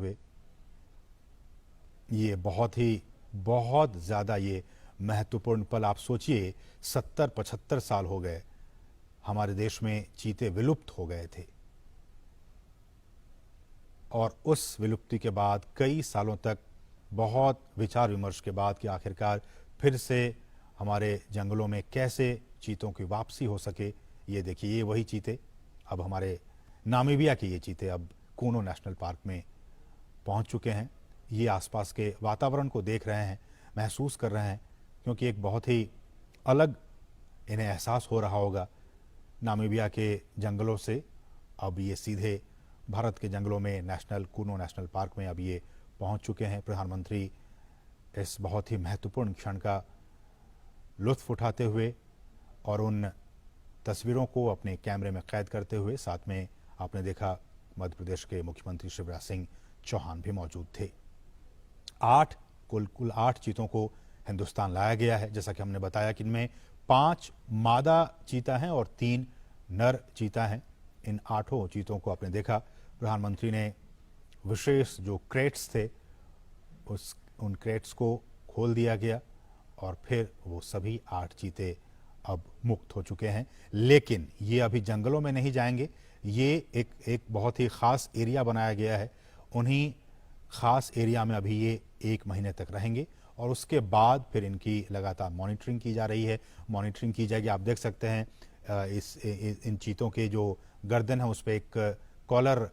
हुए। ये बहुत ज़्यादा ये महत्वपूर्ण पल। आप सोचिए 70-75 साल हो गए हमारे देश में चीते विलुप्त हो गए थे, और उस विलुप्ति के बाद कई सालों तक बहुत विचार विमर्श के बाद कि आखिरकार फिर से हमारे जंगलों में कैसे चीतों की वापसी हो सके। ये देखिए, ये वही चीते, अब हमारे नामीबिया के ये चीते अब कूनो नेशनल पार्क में पहुंच चुके हैं। ये आसपास के वातावरण को देख रहे हैं, महसूस कर रहे हैं, क्योंकि एक बहुत ही अलग इन्हें एहसास हो रहा होगा नामीबिया के जंगलों से। अब ये सीधे भारत के जंगलों में कूनो नेशनल पार्क में अब ये पहुंच चुके हैं। प्रधानमंत्री इस बहुत ही महत्वपूर्ण क्षण का लुत्फ उठाते हुए और उन तस्वीरों को अपने कैमरे में कैद करते हुए, साथ में आपने देखा मध्य प्रदेश के मुख्यमंत्री शिवराज सिंह चौहान भी मौजूद थे। कुल 8 चीतों को हिंदुस्तान लाया गया है। जैसा कि हमने बताया कि इनमें 5 मादा चीता हैं और 3 नर चीता हैं। इन 8 चीतों को आपने देखा, प्रधानमंत्री ने विशेष जो क्रेट्स थे उन क्रेट्स को खोल दिया गया और फिर वो सभी 8 चीते अब मुक्त हो चुके हैं। लेकिन ये अभी जंगलों में नहीं जाएंगे, ये एक बहुत ही ख़ास एरिया बनाया गया है। उन्हीं ख़ास एरिया में अभी ये 1 महीने तक रहेंगे और उसके बाद फिर इनकी लगातार मॉनिटरिंग की जा रही है, मॉनिटरिंग की जाएगी। आप देख सकते हैं इन चीतों के जो गर्दन है उस पर एक कॉलर,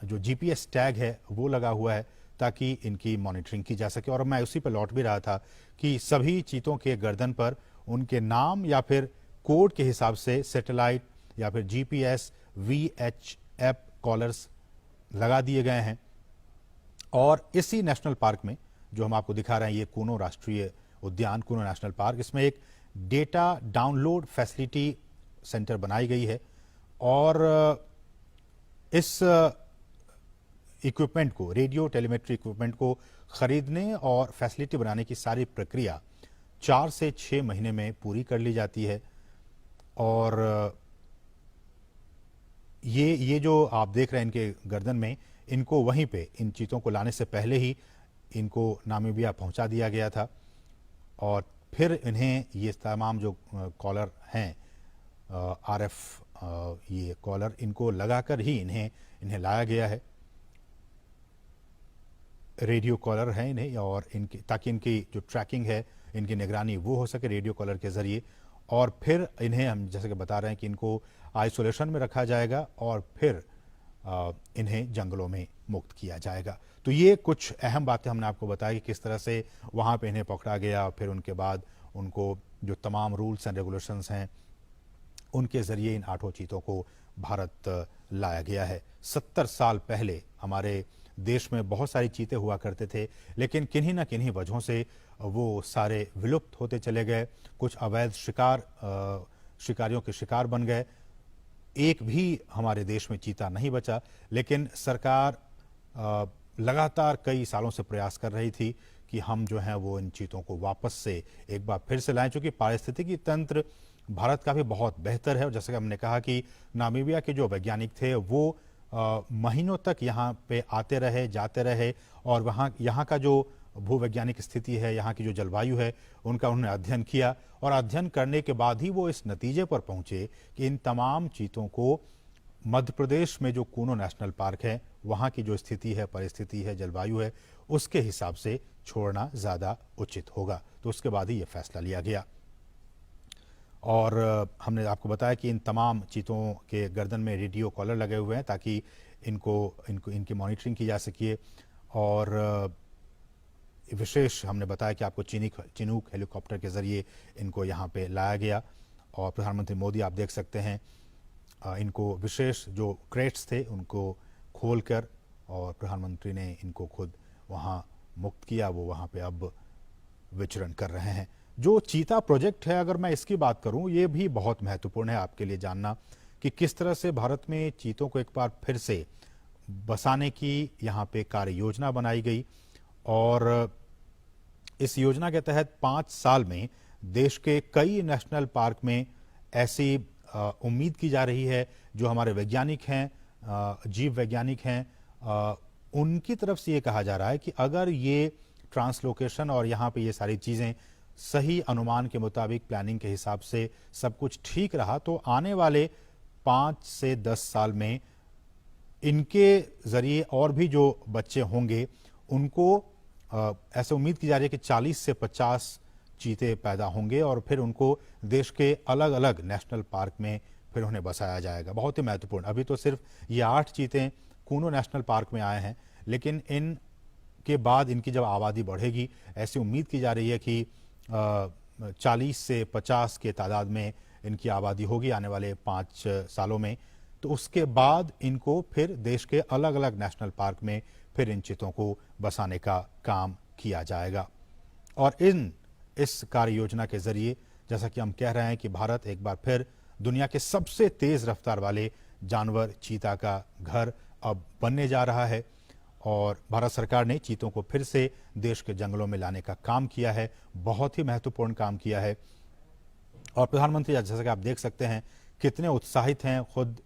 जो GPS टैग है वो लगा हुआ है ताकि इनकी मॉनिटरिंग की जा सके। और मैं उसी पर लौट भी रहा था कि सभी चीतों के गर्दन पर उनके नाम या फिर कोड के हिसाब से सैटेलाइट या फिर GPS VHF कॉलर्स लगा दिए गए हैं। और इसी नेशनल पार्क में जो हम आपको दिखा रहे हैं, ये कूनो राष्ट्रीय उद्यान, कूनो नेशनल पार्क, इसमें एक डेटा डाउनलोड फैसिलिटी सेंटर बनाई गई है और इस इक्विपमेंट को, रेडियो टेलीमेट्री इक्विपमेंट को खरीदने और फैसिलिटी बनाने की सारी प्रक्रिया 4 से 6 महीने में पूरी कर ली जाती है। और ये जो आप देख रहे हैं इनके गर्दन में, इनको वहीं पे इन चीतों को लाने से पहले ही इनको नामीबिया पहुंचा दिया गया था और फिर इन्हें ये तमाम जो कॉलर हैं RF ये कॉलर, इनको लगाकर ही इन्हें लाया गया है। रेडियो कॉलर है इन्हें, और इनकी ताकि इनकी जो ट्रैकिंग है, इनकी निगरानी वो हो सके रेडियो कॉलर के ज़रिए। और फिर इन्हें हम जैसे कि बता रहे हैं कि इनको आइसोलेशन में रखा जाएगा और फिर इन्हें जंगलों में मुक्त किया जाएगा। तो ये कुछ अहम बातें हमने आपको बताया कि किस तरह से वहाँ पे इन्हें पकड़ा गया, फिर उनके बाद उनको जो तमाम रूल्स एंड रेगुलेशंस हैं उनके ज़रिए इन 8 चीतों को भारत लाया गया है। 70 साल पहले हमारे देश में बहुत सारी चीते हुआ करते थे, लेकिन किन्हीं न किन्हीं वजहों से वो सारे विलुप्त होते चले गए। कुछ अवैध शिकारियों के शिकार बन गए। एक भी हमारे देश में चीता नहीं बचा, लेकिन सरकार लगातार कई सालों से प्रयास कर रही थी कि हम जो हैं वो इन चीतों को वापस से एक बार फिर से लाएं, चूँकि पारिस्थितिकी तंत्र भारत का भी बहुत बेहतर है। और जैसे कि हमने कहा कि नामीबिया के जो वैज्ञानिक थे वो महीनों तक यहाँ पे आते रहे, जाते रहे और यहाँ का जो भूवैज्ञानिक स्थिति है, यहाँ की जो जलवायु है, उनका उन्होंने अध्ययन किया और अध्ययन करने के बाद ही वो इस नतीजे पर पहुंचे कि इन तमाम चीतों को मध्य प्रदेश में जो कूनो नेशनल पार्क है, वहाँ की जो स्थिति है, परिस्थिति है, जलवायु है, उसके हिसाब से छोड़ना ज़्यादा उचित होगा। तो उसके बाद ही ये फैसला लिया गया। और हमने आपको बताया कि इन तमाम चीतों के गर्दन में रेडियो कॉलर लगे हुए हैं ताकि इनकी मॉनिटरिंग की जा सके। और विशेष हमने बताया कि आपको चिनूक हेलीकॉप्टर के ज़रिए इनको यहाँ पे लाया गया। और प्रधानमंत्री मोदी आप देख सकते हैं इनको विशेष जो क्रेट्स थे उनको खोलकर और प्रधानमंत्री ने इनको खुद वहाँ मुक्त किया। वो वहाँ पे अब विचरण कर रहे हैं। जो चीता प्रोजेक्ट है, अगर मैं इसकी बात करूं, ये भी बहुत महत्वपूर्ण है आपके लिए जानना कि किस तरह से भारत में चीतों को एक बार फिर से बसाने की यहाँ पे कार्य योजना बनाई गई। और इस योजना के तहत 5 साल में देश के कई नेशनल पार्क में ऐसी उम्मीद की जा रही है जो हमारे वैज्ञानिक हैं, जीव वैज्ञानिक हैं, उनकी तरफ से ये कहा जा रहा है कि अगर ये ट्रांसलोकेशन और यहाँ पे ये सारी चीज़ें सही अनुमान के मुताबिक प्लानिंग के हिसाब से सब कुछ ठीक रहा तो आने वाले 5 से 10 साल में इनके जरिए और भी जो बच्चे होंगे उनको ऐसे उम्मीद की जा रही है कि 40 से 50 चीते पैदा होंगे और फिर उनको देश के अलग अलग नेशनल पार्क में फिर उन्हें बसाया जाएगा। बहुत ही महत्वपूर्ण, अभी तो सिर्फ ये 8 चीते कूनो नेशनल पार्क में आए हैं, लेकिन इन के बाद इनकी जब आबादी बढ़ेगी, ऐसी उम्मीद की जा रही है कि 40 से 50 के तादाद में इनकी आबादी होगी आने वाले 5 सालों में। तो उसके बाद इनको फिर देश के अलग अलग नेशनल पार्क में फिर इन चीतों को बसाने का काम किया जाएगा। और इस कार्य योजना के जरिए जैसा कि हम कह रहे हैं कि भारत एक बार फिर दुनिया के सबसे तेज रफ्तार वाले जानवर चीता का घर अब बनने जा रहा है और भारत सरकार ने चीतों को फिर से देश के जंगलों में लाने का काम किया है, बहुत ही महत्वपूर्ण काम किया है। और प्रधानमंत्री जैसा कि आप देख सकते हैं कितने उत्साहित हैं, खुद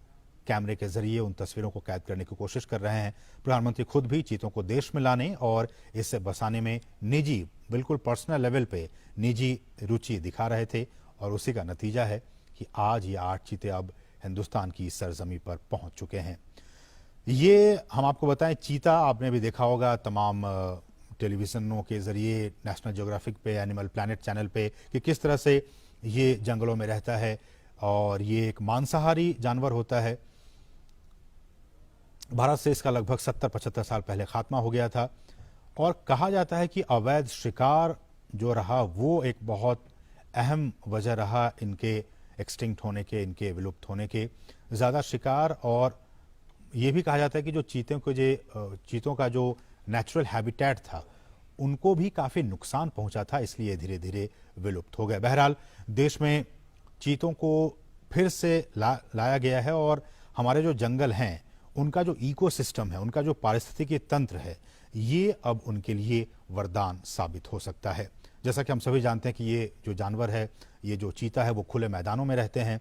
कैमरे के जरिए उन तस्वीरों को कैद करने की कोशिश कर रहे हैं। प्रधानमंत्री खुद भी चीतों को देश में लाने और इसे बसाने में निजी, बिल्कुल पर्सनल लेवल पे निजी रुचि दिखा रहे थे और उसी का नतीजा है कि आज ये 8 चीते अब हिंदुस्तान की सरजमी पर पहुंच चुके हैं। ये हम आपको बताएं, चीता आपने भी देखा होगा तमाम टेलीविजनों के जरिए, नेशनल ज्योग्राफिक पे, एनिमल प्लैनेट चैनल पे, कि किस तरह से ये जंगलों में रहता है और ये एक मांसाहारी जानवर होता है। भारत से इसका लगभग 70-75 साल पहले खात्मा हो गया था और कहा जाता है कि अवैध शिकार जो रहा वो एक बहुत अहम वजह रहा इनके एक्सटिंक्ट होने के, इनके विलुप्त होने के। ज़्यादा शिकार और ये भी कहा जाता है कि जो चीतों का जो नेचुरल हैबिटेट था उनको भी काफ़ी नुकसान पहुंचा था, इसलिए धीरे धीरे विलुप्त हो गए। बहरहाल देश में चीतों को फिर से लाया गया है और हमारे जो जंगल हैं उनका जो इकोसिस्टम है, उनका जो पारिस्थितिकी तंत्र है, ये अब उनके लिए वरदान साबित हो सकता है। जैसा कि हम सभी जानते हैं कि ये जो जानवर है, ये जो चीता है, वो खुले मैदानों में रहते हैं।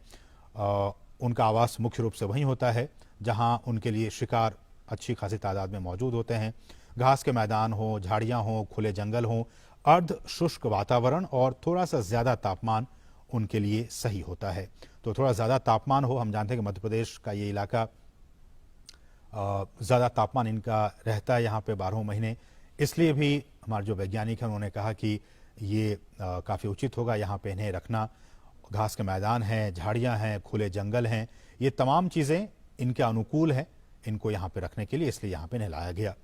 उनका आवास मुख्य रूप से वहीं होता है जहां उनके लिए शिकार अच्छी खासी तादाद में मौजूद होते हैं। घास के मैदान हो, झाड़ियां हो, खुले जंगल हो, अर्ध शुष्क वातावरण और थोड़ा सा ज़्यादा तापमान उनके लिए सही होता है। तो थोड़ा ज़्यादा तापमान हो, हम जानते हैं कि मध्य प्रदेश का ये इलाका ज़्यादा तापमान इनका रहता है यहाँ पे 12 महीने, इसलिए भी हमारे जो वैज्ञानिक हैं उन्होंने कहा कि ये काफ़ी उचित होगा यहाँ पे इन्हें रखना। घास के मैदान हैं, झाड़ियाँ हैं, खुले जंगल हैं, ये तमाम चीज़ें इनके अनुकूल हैं इनको यहाँ पे रखने के लिए, इसलिए यहाँ पे इन्हें लाया गया।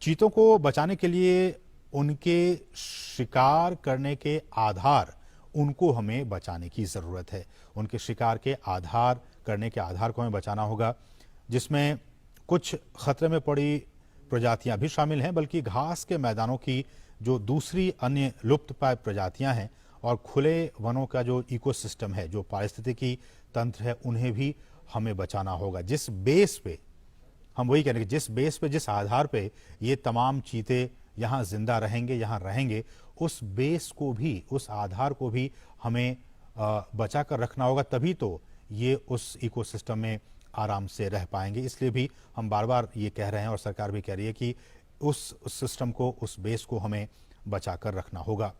चीतों को बचाने के लिए उनके शिकार करने के आधार, उनको हमें बचाने की ज़रूरत है। उनके शिकार के आधार करने के आधार को हमें बचाना होगा, जिसमें कुछ खतरे में पड़ी प्रजातियां भी शामिल हैं, बल्कि घास के मैदानों की जो दूसरी अन्य लुप्त प्राय प्रजातियां हैं और खुले वनों का जो इकोसिस्टम है, जो पारिस्थितिकी तंत्र है, उन्हें भी हमें बचाना होगा। जिस बेस पे हम वही कह रहे हैं कि जिस बेस पे, जिस आधार पे ये तमाम चीते यहाँ जिंदा रहेंगे, यहाँ रहेंगे, उस बेस को भी, उस आधार को भी हमें बचा कर रखना होगा, तभी तो ये उस इकोसिस्टम में आराम से रह पाएंगे। इसलिए भी हम बार बार ये कह रहे हैं और सरकार भी कह रही है कि उस सिस्टम को, उस बेस को हमें बचा कर रखना होगा।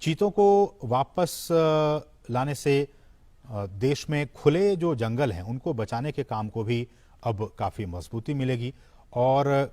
चीतों को वापस लाने से देश में खुले जो जंगल हैं उनको बचाने के काम को भी अब काफ़ी मजबूती मिलेगी। और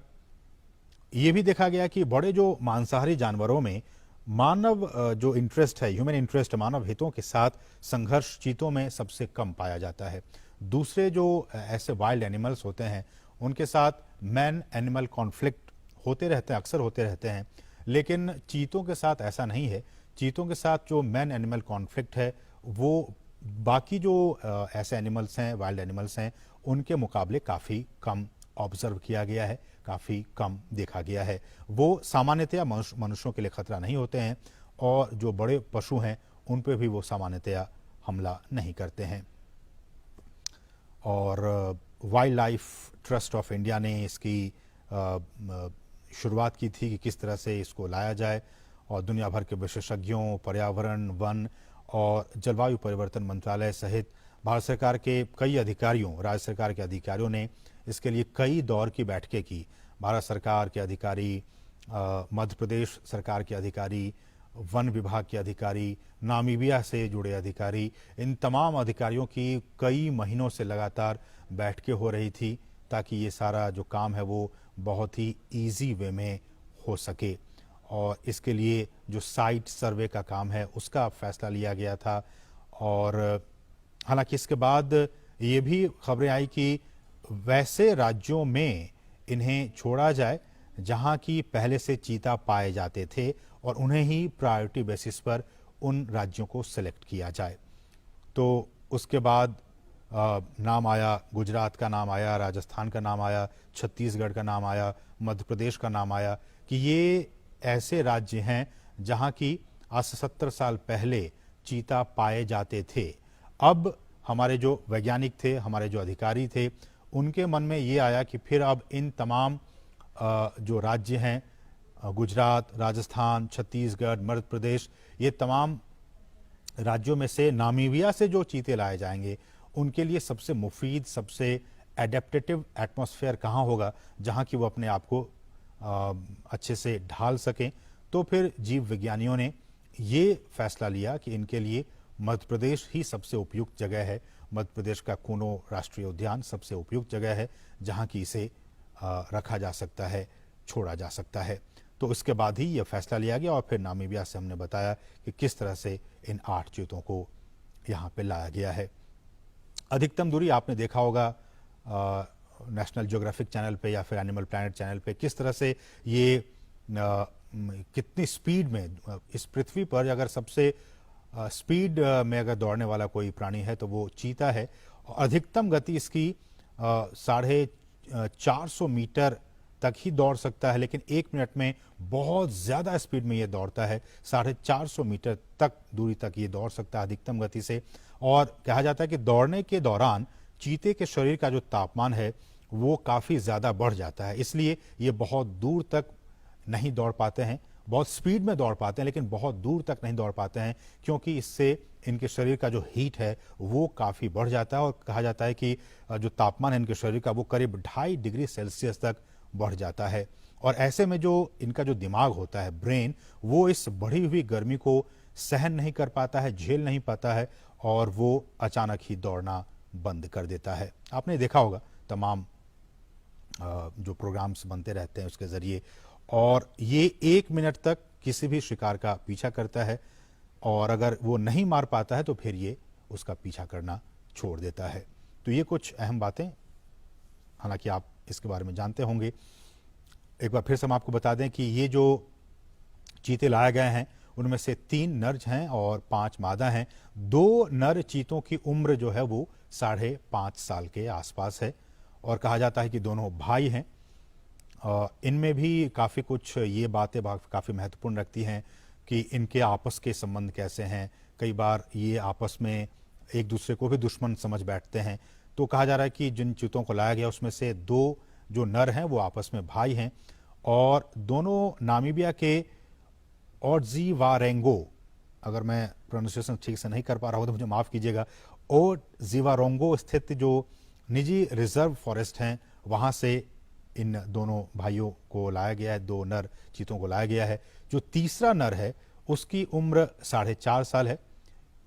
ये भी देखा गया कि बड़े जो मांसाहारी जानवरों में मानव जो इंटरेस्ट है, ह्यूमन इंटरेस्ट, मानव हितों के साथ संघर्ष चीतों में सबसे कम पाया जाता है। दूसरे जो ऐसे वाइल्ड एनिमल्स होते हैं उनके साथ मैन एनिमल कॉन्फ्लिक्ट होते रहते हैं, अक्सर होते रहते हैं, लेकिन चीतों के साथ ऐसा नहीं है। चीतों के साथ जो मैन एनिमल कॉन्फ्लिक्ट है वो बाकी जो ऐसे एनिमल्स हैं, वाइल्ड एनिमल्स हैं, उनके मुकाबले काफ़ी कम ऑब्जर्व किया गया है, काफ़ी कम देखा गया है। वो सामान्यतया मनुष्यों के लिए खतरा नहीं होते हैं और जो बड़े पशु हैं उन पे भी वो सामान्यतया हमला नहीं करते हैं। और wild life trust of India ने इसकी शुरुआत की थी कि किस तरह से इसको लाया जाए और दुनिया भर के विशेषज्ञों, पर्यावरण, वन और जलवायु परिवर्तन मंत्रालय सहित भारत सरकार के कई अधिकारियों, राज्य सरकार के अधिकारियों ने इसके लिए कई दौर की बैठकें की। भारत सरकार के अधिकारी, मध्य प्रदेश सरकार के अधिकारी, वन विभाग के अधिकारी, नामीबिया से जुड़े अधिकारी, इन तमाम अधिकारियों की कई महीनों से लगातार बैठकें हो रही थी ताकि ये सारा जो काम है वो बहुत ही इजी वे में हो सके। और इसके लिए जो साइट सर्वे का काम है उसका फैसला लिया गया था। और हालांकि इसके बाद ये भी खबरें आई कि वैसे राज्यों में इन्हें छोड़ा जाए जहां की पहले से चीता पाए जाते थे और उन्हें ही प्रायोरिटी बेसिस पर उन राज्यों को सिलेक्ट किया जाए। तो उसके बाद नाम आया, गुजरात का नाम आया, राजस्थान का नाम आया, छत्तीसगढ़ का नाम आया, मध्य प्रदेश का नाम आया कि ये ऐसे राज्य हैं जहां की आज से 70 साल पहले चीता पाए जाते थे। अब हमारे जो वैज्ञानिक थे, हमारे जो अधिकारी थे, उनके मन में ये आया कि फिर अब इन तमाम जो राज्य हैं, गुजरात, राजस्थान, छत्तीसगढ़, मध्य प्रदेश, ये तमाम राज्यों में से नामीबिया से जो चीते लाए जाएंगे उनके लिए सबसे मुफीद, सबसे एडेप्टेटिव एटमॉस्फेयर कहाँ होगा जहाँ की वो अपने आप को अच्छे से ढाल सकें। तो फिर जीव विज्ञानियों ने ये फैसला लिया कि इनके लिए मध्य प्रदेश ही सबसे उपयुक्त जगह है। मध्य प्रदेश का कूनो राष्ट्रीय उद्यान सबसे उपयुक्त जगह है जहाँ की इसे रखा जा सकता है, छोड़ा जा सकता है। तो इसके बाद ही यह फैसला लिया गया और फिर नामीबिया से हमने बताया कि किस तरह से इन 8 चीतों को यहाँ पे लाया गया है। अधिकतम दूरी आपने देखा होगा नेशनल ज्योग्राफिक चैनल पे या फिर एनिमल प्लैनेट चैनल पे, किस तरह से ये कितनी स्पीड में इस पृथ्वी पर अगर सबसे स्पीड में अगर दौड़ने वाला कोई प्राणी है तो वो चीता है। अधिकतम गति इसकी 450 मीटर तक ही दौड़ सकता है, लेकिन 1 मिनट में बहुत ज़्यादा स्पीड में ये दौड़ता है। 450 मीटर तक दूरी तक ये दौड़ सकता है अधिकतम गति से। और कहा जाता है कि दौड़ने के दौरान चीते के शरीर का जो तापमान है वो काफ़ी ज़्यादा बढ़ जाता है, इसलिए ये बहुत दूर तक नहीं दौड़ पाते हैं। बहुत स्पीड में दौड़ पाते हैं लेकिन बहुत दूर तक नहीं दौड़ पाते हैं, क्योंकि इससे इनके शरीर का जो हीट है वो काफ़ी बढ़ जाता है। और कहा जाता है कि जो तापमान है इनके शरीर का वो करीब 2.5 डिग्री सेल्सियस तक बढ़ जाता है। और ऐसे में जो इनका जो दिमाग होता है, ब्रेन, वो इस बढ़ी हुई गर्मी को सहन नहीं कर पाता है, झेल नहीं पाता है और वो अचानक ही दौड़ना बंद कर देता है। आपने देखा होगा तमाम जो प्रोग्राम्स बनते रहते हैं उसके ज़रिए, और ये 1 मिनट तक किसी भी शिकार का पीछा करता है और अगर वो नहीं मार पाता है तो फिर ये उसका पीछा करना छोड़ देता है। तो ये कुछ अहम बातें, हालांकि आप इसके बारे में जानते होंगे। एक बार फिर से हम आपको बता दें कि ये जो चीते लाए गए हैं उनमें से 3 नर हैं और 5 मादा हैं। 2 नर चीतों की उम्र जो है वो 5.5 साल के आसपास है और कहा जाता है कि दोनों भाई हैं। इनमें भी काफ़ी कुछ ये बातें काफ़ी महत्वपूर्ण रखती हैं कि इनके आपस के संबंध कैसे हैं। कई बार ये आपस में एक दूसरे को भी दुश्मन समझ बैठते हैं। तो कहा जा रहा है कि जिन चीतों को लाया गया उसमें से 2 जो नर हैं वो आपस में भाई हैं और दोनों नामीबिया के ओडजीवारेंगो, अगर मैं प्रोनाउंसिएशन ठीक से नहीं कर पा रहा हूँ तो मुझे माफ़ कीजिएगा, ओडजीवारेंगो स्थित जो निजी रिजर्व फॉरेस्ट हैं वहाँ से इन दोनों भाइयों को लाया गया है। 2 नर चीतों को लाया गया है। जो तीसरा नर है उसकी उम्र 4.5 साल है।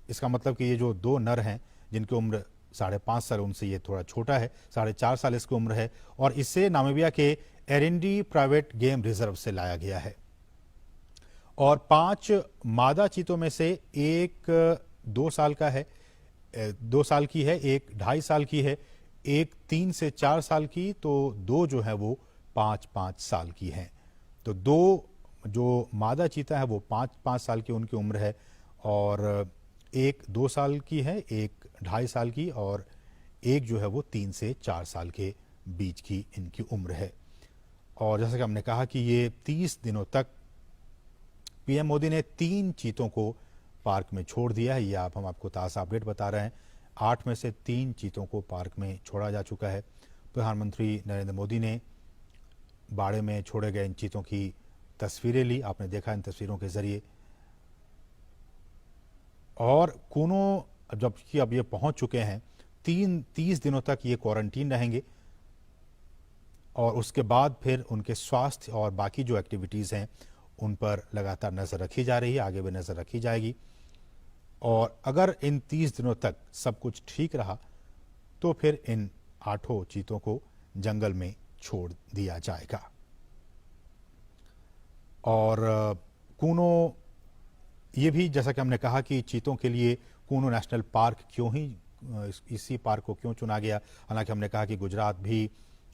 इसका मतलब कि ये जो 2 नर हैं जिनकी उम्र 5.5 साल, उनसे ये थोड़ा छोटा है, 4.5 साल इसकी उम्र है और इसे नामीबिया के एरिंडी प्राइवेट गेम रिजर्व से लाया गया है। और 5 मादा चीतों में से एक 2 साल का है, 2 साल की है, एक 2.5 साल की है, एक 3 से 4 साल की, तो 2 जो है वो 5-5 साल की हैं। तो 2 जो मादा चीता है वो 5-5 साल की उनकी उम्र है और एक 2 साल की है, एक 2.5 साल की और एक जो है वो 3 से 4 साल के बीच की इनकी उम्र है। और जैसा कि हमने कहा कि ये 30 दिनों तक पीएम मोदी ने 3 चीतों को पार्क में छोड़ दिया है। ये हम आपको ताज़ा अपडेट बता रहे हैं। 8 में से 3 चीतों को पार्क में छोड़ा जा चुका है। प्रधानमंत्री नरेंद्र मोदी ने बाड़े में छोड़े गए इन चीतों की तस्वीरें ली, आपने देखा इन तस्वीरों के जरिए। और कूनो जबकि अब ये पहुंच चुके हैं, 30 दिनों तक ये क्वारंटीन रहेंगे और उसके बाद फिर उनके स्वास्थ्य और बाकी जो एक्टिविटीज़ हैं उन पर लगातार नज़र रखी जा रही है, आगे भी नज़र रखी जाएगी। और अगर इन 30 दिनों तक सब कुछ ठीक रहा तो फिर इन 8 चीतों को जंगल में छोड़ दिया जाएगा। और कूनो, ये भी जैसा कि हमने कहा कि चीतों के लिए कूनो नेशनल पार्क क्यों ही इसी पार्क को क्यों चुना गया, हालांकि हमने कहा कि गुजरात भी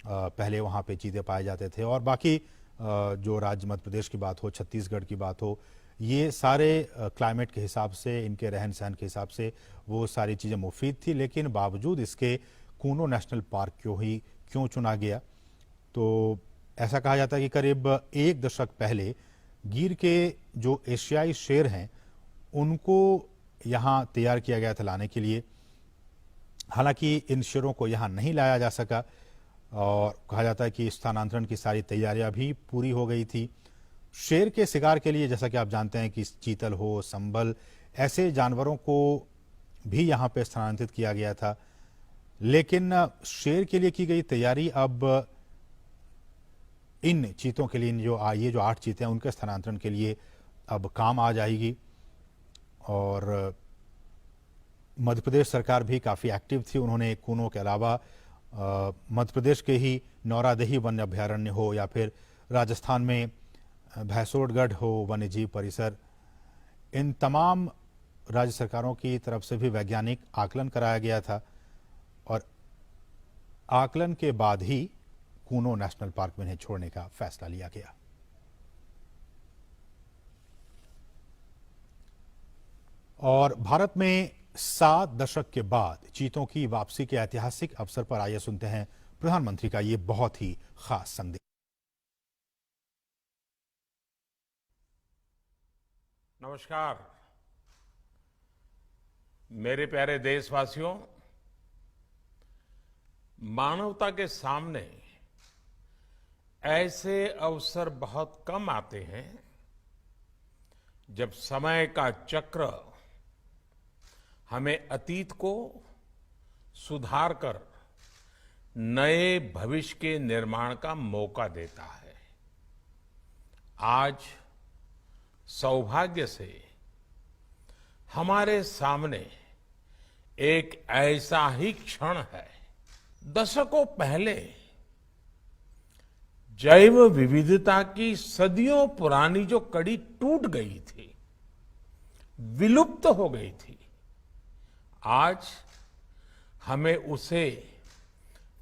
पहले वहाँ पे चीते पाए जाते थे और बाकी जो राज्य मध्य प्रदेश की बात हो, छत्तीसगढ़ की बात हो, ये सारे क्लाइमेट के हिसाब से, इनके रहन सहन के हिसाब से वो सारी चीज़ें मुफीद थी, लेकिन बावजूद इसके कूनो नेशनल पार्क क्यों चुना गया। तो ऐसा कहा जाता है कि करीब 1 दशक पहले गिर के जो एशियाई शेर हैं उनको यहाँ तैयार किया गया था लाने के लिए। हालांकि इन शेरों को यहाँ नहीं लाया जा सका और कहा जाता है कि स्थानांतरण की सारी तैयारियां भी पूरी हो गई थी। शेर के शिकार के लिए जैसा कि आप जानते हैं कि चीतल हो, संभल, ऐसे जानवरों को भी यहाँ पे स्थानांतरित किया गया था, लेकिन शेर के लिए की गई तैयारी अब इन चीतों के लिए, ये जो 8 चीते हैं उनके स्थानांतरण के लिए अब काम आ जाएगी। और मध्य प्रदेश सरकार भी काफ़ी एक्टिव थी। उन्होंने कूनो के अलावा मध्य प्रदेश के ही नौरादेही वन्य अभ्यारण्य हो या फिर राजस्थान में भैंसोड़गढ़ हो वन्य जीव परिसर, इन तमाम राज्य सरकारों की तरफ से भी वैज्ञानिक आकलन कराया गया था और आकलन के बाद ही कूनो नेशनल पार्क में इन्हें छोड़ने का फैसला लिया गया। और भारत में 7 दशक के बाद चीतों की वापसी के ऐतिहासिक अवसर पर आइए सुनते हैं प्रधानमंत्री का ये बहुत ही खास संदेश। नमस्कार मेरे प्यारे देशवासियों, मानवता के सामने ऐसे अवसर बहुत कम आते हैं जब समय का चक्र हमें अतीत को सुधार कर नए भविष्य के निर्माण का मौका देता है। आज सौभाग्य से हमारे सामने एक ऐसा ही क्षण है। दशकों पहले जैव विविधता की सदियों पुरानी जो कड़ी टूट गई थी, विलुप्त हो गई थी, आज हमें उसे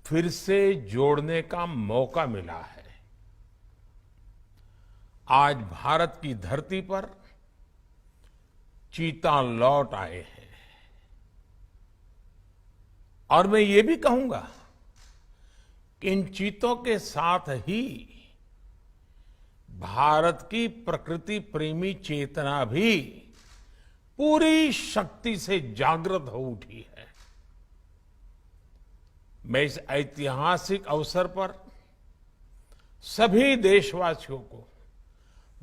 फिर से जोड़ने का मौका मिला है। आज भारत की धरती पर चीता लौट आए हैं और मैं ये भी कहूंगा कि इन चीतों के साथ ही भारत की प्रकृति प्रेमी चेतना भी पूरी शक्ति से जागृत हो उठी है। मैं इस ऐतिहासिक अवसर पर सभी देशवासियों को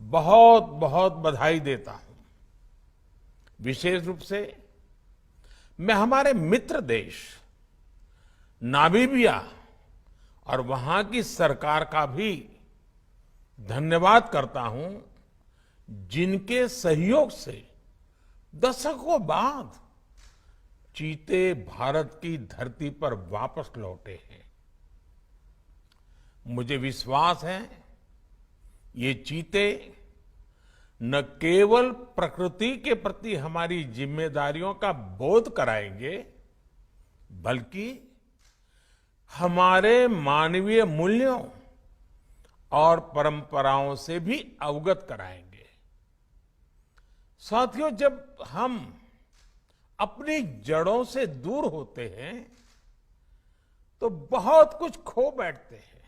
बहुत बहुत बधाई देता हूं। विशेष रूप से मैं हमारे मित्र देश नामीबिया और वहां की सरकार का भी धन्यवाद करता हूं, जिनके सहयोग से दशकों बाद चीते भारत की धरती पर वापस लौटे हैं। मुझे विश्वास है ये चीते न केवल प्रकृति के प्रति हमारी जिम्मेदारियों का बोध कराएंगे, बल्कि हमारे मानवीय मूल्यों और परंपराओं से भी अवगत कराएंगे। साथियों, जब हम अपनी जड़ों से दूर होते हैं तो बहुत कुछ खो बैठते हैं।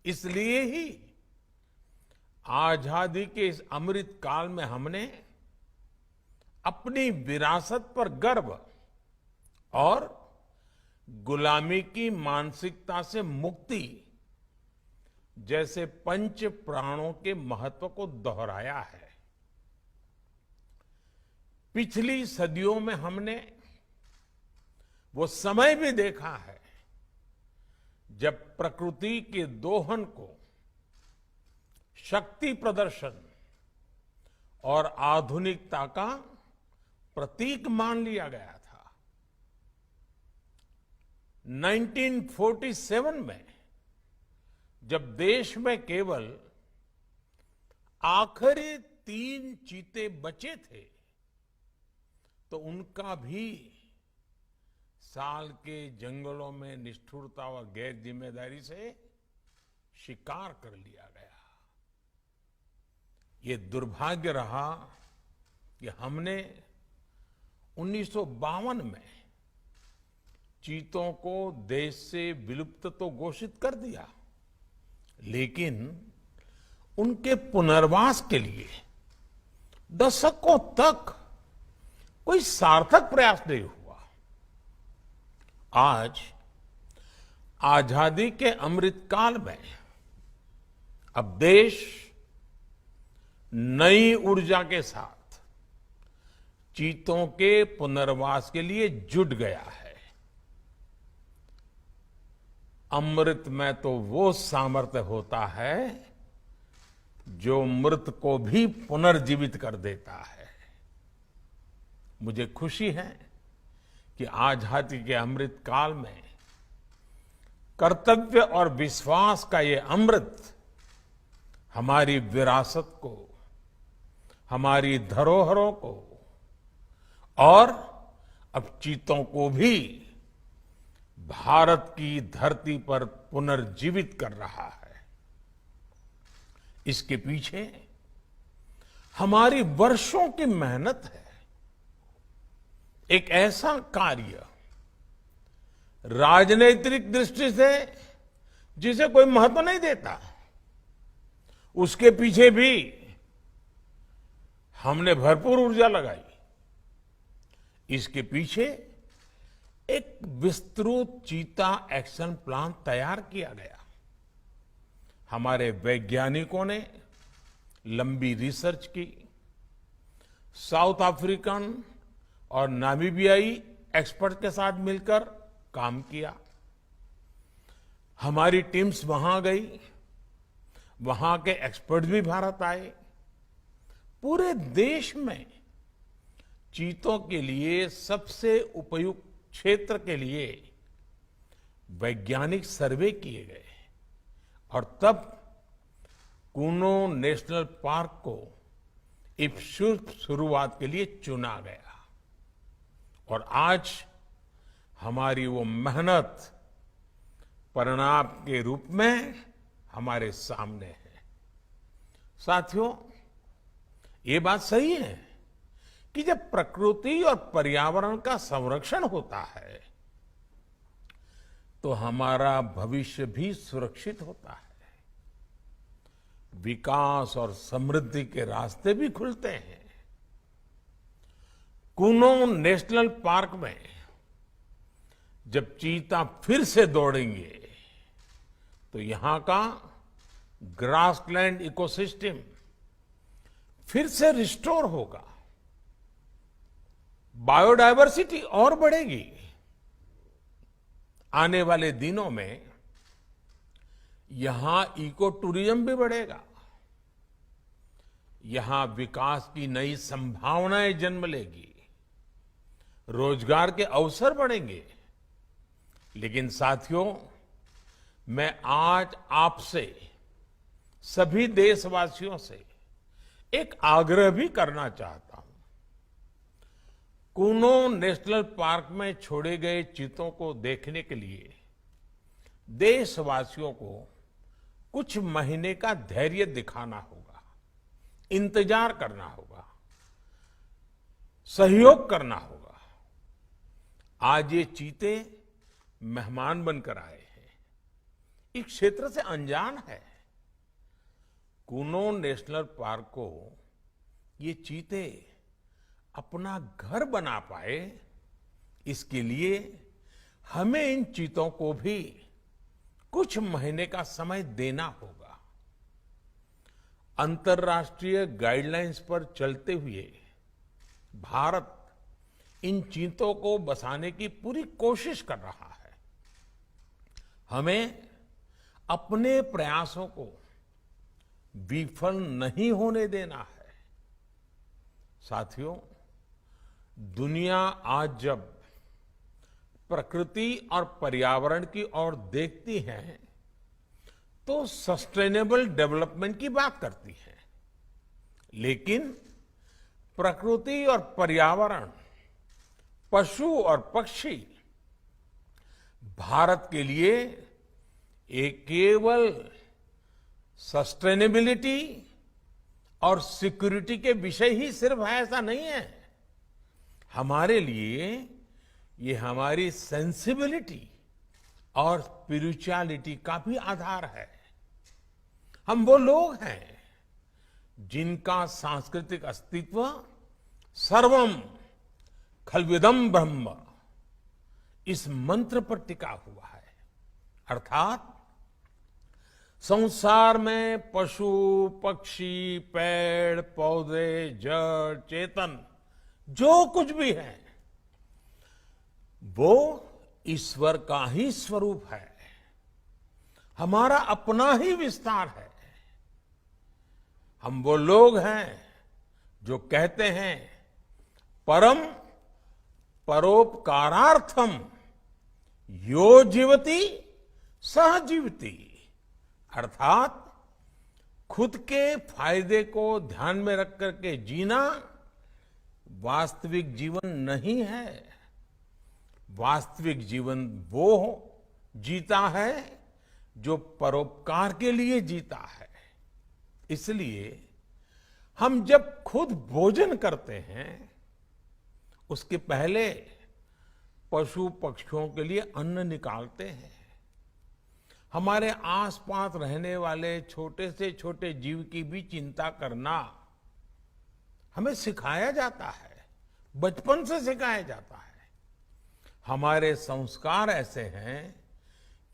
इसलिए ही आजादी के इस अमृत काल में हमने अपनी विरासत पर गर्व और गुलामी की मानसिकता से मुक्ति जैसे पंच प्राणों के महत्व को दोहराया है। पिछली सदियों में हमने वो समय भी देखा है जब प्रकृति के दोहन को शक्ति प्रदर्शन और आधुनिकता का प्रतीक मान लिया गया था। 1947 में जब देश में केवल आखिरी 3 चीते बचे थे तो उनका भी साल के जंगलों में निष्ठुरता और गैर जिम्मेदारी से शिकार कर लिया गया। ये दुर्भाग्य रहा कि हमने 1952 में चीतों को देश से विलुप्त तो घोषित कर दिया, लेकिन उनके पुनर्वास के लिए दशकों तक कोई सार्थक प्रयास नहीं हुआ। आज आजादी के अमृतकाल में अब देश नई ऊर्जा के साथ चीतों के पुनर्वास के लिए जुट गया है। अमृत में तो वो सामर्थ्य होता है जो मृत को भी पुनर्जीवित कर देता है। मुझे खुशी है कि आजादी के अमृत काल में कर्तव्य और विश्वास का ये अमृत हमारी विरासत को, हमारी धरोहरों को और अब चीतों को भी भारत की धरती पर पुनर्जीवित कर रहा है। इसके पीछे हमारी वर्षों की मेहनत है। एक ऐसा कार्य राजनीतिक दृष्टि से जिसे कोई महत्व नहीं देता, उसके पीछे भी हमने भरपूर ऊर्जा लगाई। इसके पीछे एक विस्तृत चीता एक्शन प्लान तैयार किया गया। हमारे वैज्ञानिकों ने लंबी रिसर्च की, साउथ अफ्रीकन और नामीबियाई एक्सपर्ट के साथ मिलकर काम किया। हमारी टीम्स वहां गई, वहां के एक्सपर्ट भी भारत आए। पूरे देश में चीतों के लिए सबसे उपयुक्त क्षेत्र के लिए वैज्ञानिक सर्वे किए गए और तब कूनो नेशनल पार्क को एक शुभ शुरुआत के लिए चुना गया। और आज हमारी वो मेहनत परिणाम के रूप में हमारे सामने है। साथियों, ये बात सही है कि जब प्रकृति और पर्यावरण का संरक्षण होता है तो हमारा भविष्य भी सुरक्षित होता है, विकास और समृद्धि के रास्ते भी खुलते हैं। कूनो नेशनल पार्क में जब चीता फिर से दौड़ेंगे तो यहां का ग्रासलैंड इकोसिस्टम फिर से रिस्टोर होगा, बायोडायवर्सिटी और बढ़ेगी। आने वाले दिनों में यहां इको टूरिज्म भी बढ़ेगा, यहां विकास की नई संभावनाएं जन्म लेगी, रोजगार के अवसर बढ़ेंगे। लेकिन साथियों, मैं आज आपसे सभी देशवासियों से एक आग्रह भी करना चाहता हूं। कूनो नेशनल पार्क में छोड़े गए चीतों को देखने के लिए देशवासियों को कुछ महीने का धैर्य दिखाना होगा, इंतजार करना होगा, सहयोग करना होगा। आज ये चीते मेहमान बनकर आए हैं, इस क्षेत्र से अनजान है। कूनो नेशनल पार्क को ये चीते अपना घर बना पाए, इसके लिए हमें इन चीतों को भी कुछ महीने का समय देना होगा। अंतर्राष्ट्रीय गाइडलाइंस पर चलते हुए भारत इन चीतों को बसाने की पूरी कोशिश कर रहा है। हमें अपने प्रयासों को विफल नहीं होने देना है। साथियों, दुनिया आज जब प्रकृति और पर्यावरण की ओर देखती है तो सस्टेनेबल डेवलपमेंट की बात करती है, लेकिन प्रकृति और पर्यावरण, पशु और पक्षी भारत के लिए एक केवल सस्टेनेबिलिटी और सिक्योरिटी के विषय ही सिर्फ है ऐसा नहीं है। हमारे लिए ये हमारी सेंसिबिलिटी और स्पिरिचुअलिटी का भी आधार है। हम वो लोग हैं जिनका सांस्कृतिक अस्तित्व सर्वम खल्विदम ब्रह्म इस मंत्र पर टिका हुआ है। अर्थात संसार में पशु, पक्षी, पेड़, पौधे, जड़, चेतन जो कुछ भी है वो ईश्वर का ही स्वरूप है, हमारा अपना ही विस्तार है। हम वो लोग हैं जो कहते हैं परम परोपकारार्थम यो जीवति सह जीवति, अर्थात खुद के फायदे को ध्यान में रख करके जीना वास्तविक जीवन नहीं है। वास्तविक जीवन वो जीता है जो परोपकार के लिए जीता है। इसलिए हम जब खुद भोजन करते हैं उसके पहले पशु पक्षियों के लिए अन्न निकालते हैं। हमारे आसपास रहने वाले छोटे से छोटे जीव की भी चिंता करना हमें सिखाया जाता है, बचपन से सिखाया जाता है। हमारे संस्कार ऐसे हैं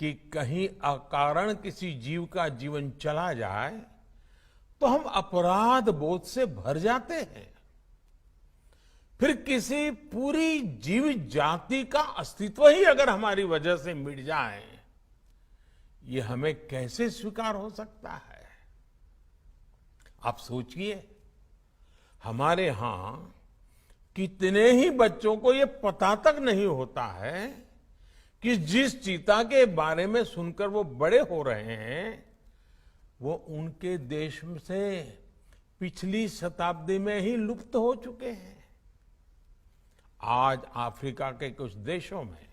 कि कहीं अकारण किसी जीव का जीवन चला जाए तो हम अपराध बोध से भर जाते हैं। फिर किसी पूरी जीव जाति का अस्तित्व ही अगर हमारी वजह से मिट जाए, ये हमें कैसे स्वीकार हो सकता है? आप सोचिए, हमारे यहां कितने ही बच्चों को ये पता तक नहीं होता है कि जिस चीता के बारे में सुनकर वो बड़े हो रहे हैं वो उनके देश से पिछली शताब्दी में ही लुप्त हो चुके हैं। आज अफ्रीका के कुछ देशों में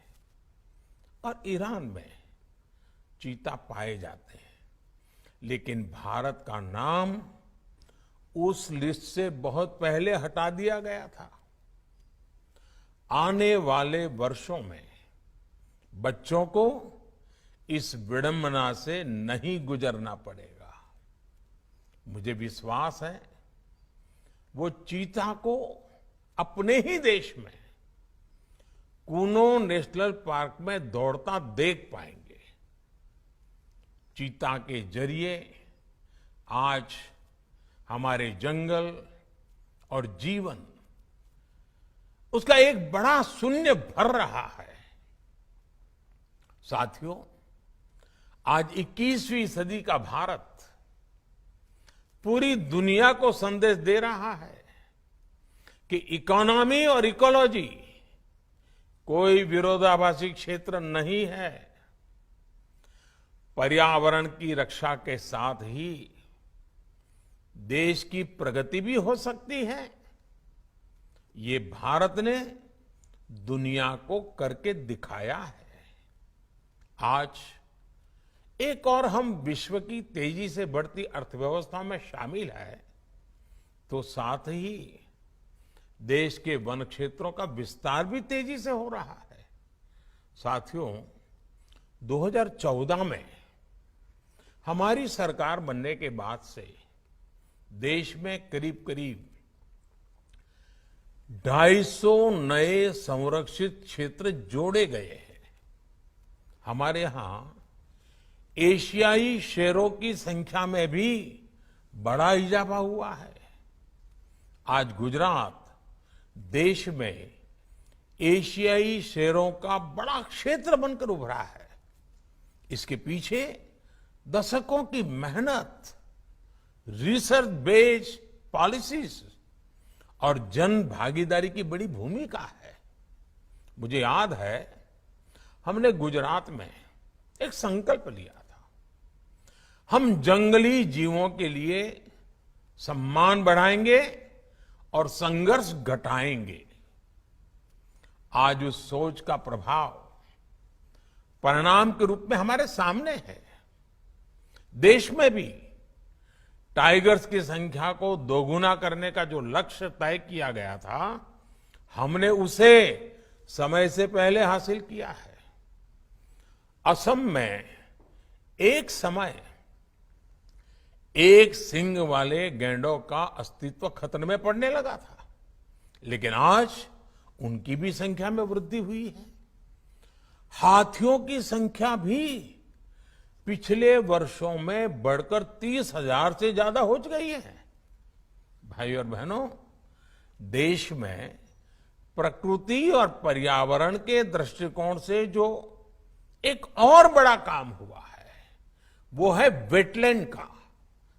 और ईरान में चीता पाए जाते हैं, लेकिन भारत का नाम उस लिस्ट से बहुत पहले हटा दिया गया था। आने वाले वर्षों में बच्चों को इस विडंबना से नहीं गुजरना पड़ेगा। मुझे विश्वास है वो चीता को अपने ही देश में कूनो नेशनल पार्क में दौड़ता देख पाएंगे। चीता के जरिए आज हमारे जंगल और जीवन उसका एक बड़ा शून्य भर रहा है। साथियों, आज 21वीं सदी का भारत पूरी दुनिया को संदेश दे रहा है कि इकोनॉमी और इकोलॉजी कोई विरोधाभासी क्षेत्र नहीं है। पर्यावरण की रक्षा के साथ ही देश की प्रगति भी हो सकती है। ये भारत ने दुनिया को करके दिखाया है। आज एक और हम विश्व की तेजी से बढ़ती अर्थव्यवस्था में शामिल है, तो साथ ही देश के वन क्षेत्रों का विस्तार भी तेजी से हो रहा है। साथियों, 2014 में हमारी सरकार बनने के बाद से देश में करीब करीब 250 नए संरक्षित क्षेत्र जोड़े गए हैं। हमारे यहां एशियाई शेरों की संख्या में भी बड़ा इजाफा हुआ है। आज गुजरात देश में एशियाई शेरों का बड़ा क्षेत्र बनकर उभरा है। इसके पीछे दशकों की मेहनत, रिसर्च बेस्ड पॉलिसीज और जन भागीदारी की बड़ी भूमिका है। मुझे याद है, हमने गुजरात में एक संकल्प लिया था, हम जंगली जीवों के लिए सम्मान बढ़ाएंगे और संघर्ष घटाएंगे। आज उस सोच का प्रभाव परिणाम के रूप में हमारे सामने है। देश में भी टाइगर्स की संख्या को दोगुना करने का जो लक्ष्य तय किया गया था, हमने उसे समय से पहले हासिल किया है। असम में एक समय एक सींग वाले गैंडों का अस्तित्व खतरे में पड़ने लगा था, लेकिन आज उनकी भी संख्या में वृद्धि हुई है। हाथियों की संख्या भी पिछले वर्षों में बढ़कर 30,000 से ज्यादा हो गई है। भाई और बहनों, देश में प्रकृति और पर्यावरण के दृष्टिकोण से जो एक और बड़ा काम हुआ है, वो है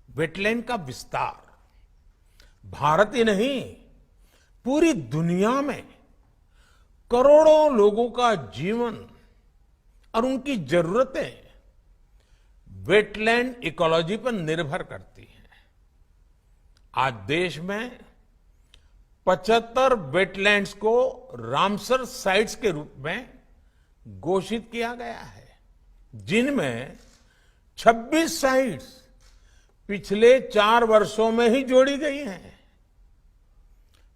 वेटलैंड का विस्तार। भारत ही नहीं, पूरी दुनिया में करोड़ों लोगों का जीवन और उनकी जरूरतें वेटलैंड इकोलॉजी पर निर्भर करती हैं। आज देश में 75 वेटलैंड्स को रामसर साइट्स के रूप में घोषित किया गया है, जिनमें 26 साइट्स पिछले 4 वर्षों में ही जोड़ी गई हैं।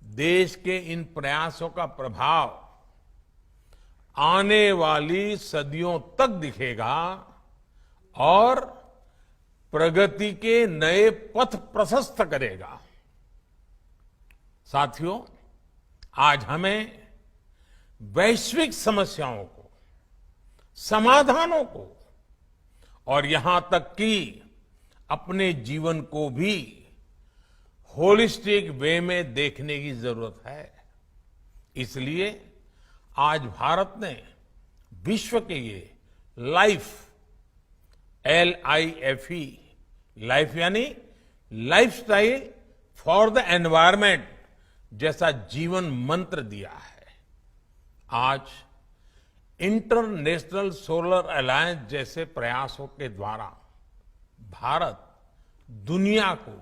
देश के इन प्रयासों का प्रभाव आने वाली सदियों तक दिखेगा और प्रगति के नए पथ प्रशस्त करेगा। साथियों, आज हमें वैश्विक समस्याओं को, समाधानों को और यहां तक कि अपने जीवन को भी होलिस्टिक वे में देखने की जरूरत है। इसलिए आज भारत ने विश्व के ये LIFE, लाइफ यानी लाइफस्टाइल फॉर द एनवायरमेंट जैसा जीवन मंत्र दिया है। आज इंटरनेशनल सोलर अलायंस जैसे प्रयासों के द्वारा भारत दुनिया को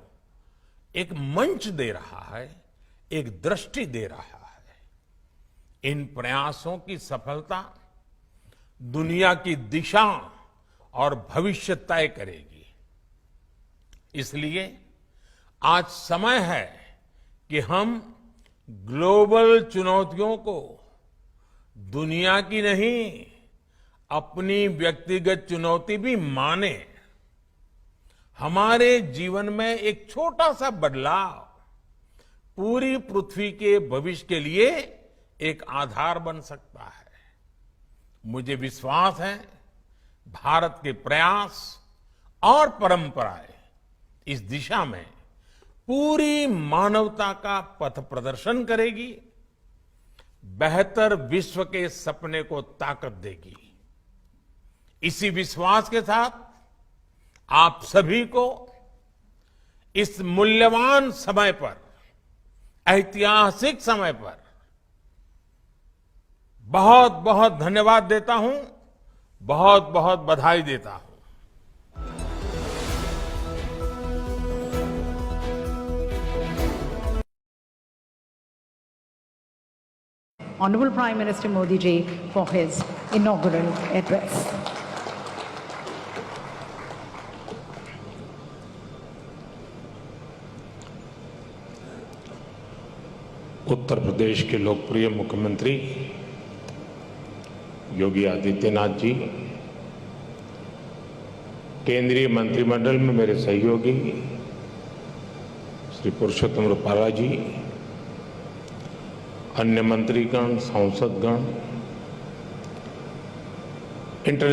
एक मंच दे रहा है, एक दृष्टि दे रहा है। इन प्रयासों की सफलता दुनिया की दिशा और भविष्य तय करेगी। इसलिए आज समय है कि हम ग्लोबल चुनौतियों को दुनिया की नहीं, अपनी व्यक्तिगत चुनौती भी माने। हमारे जीवन में एक छोटा सा बदलाव पूरी पृथ्वी के भविष्य के लिए एक आधार बन सकता है। मुझे विश्वास है, भारत के प्रयास और परंपराएं इस दिशा में पूरी मानवता का पथ प्रदर्शन करेगी, बेहतर विश्व के सपने को ताकत देगी। इसी विश्वास के साथ आप सभी को इस मूल्यवान समय पर, ऐतिहासिक समय पर बहुत बहुत धन्यवाद देता हूं, बहुत बहुत बधाई देता हूं। Honorable Prime Minister Modi ji for his inaugural address. Uttar Pradesh के लोकप्रिय मुख्यमंत्री योगी आदित्यनाथ जी, केंद्रीय मंत्रिमंडल में मेरे सहयोगी श्री पुरुषोत्तम रूपाला जी, अन्य मंत्रीगण, सांसदगण, इंटरनेशनल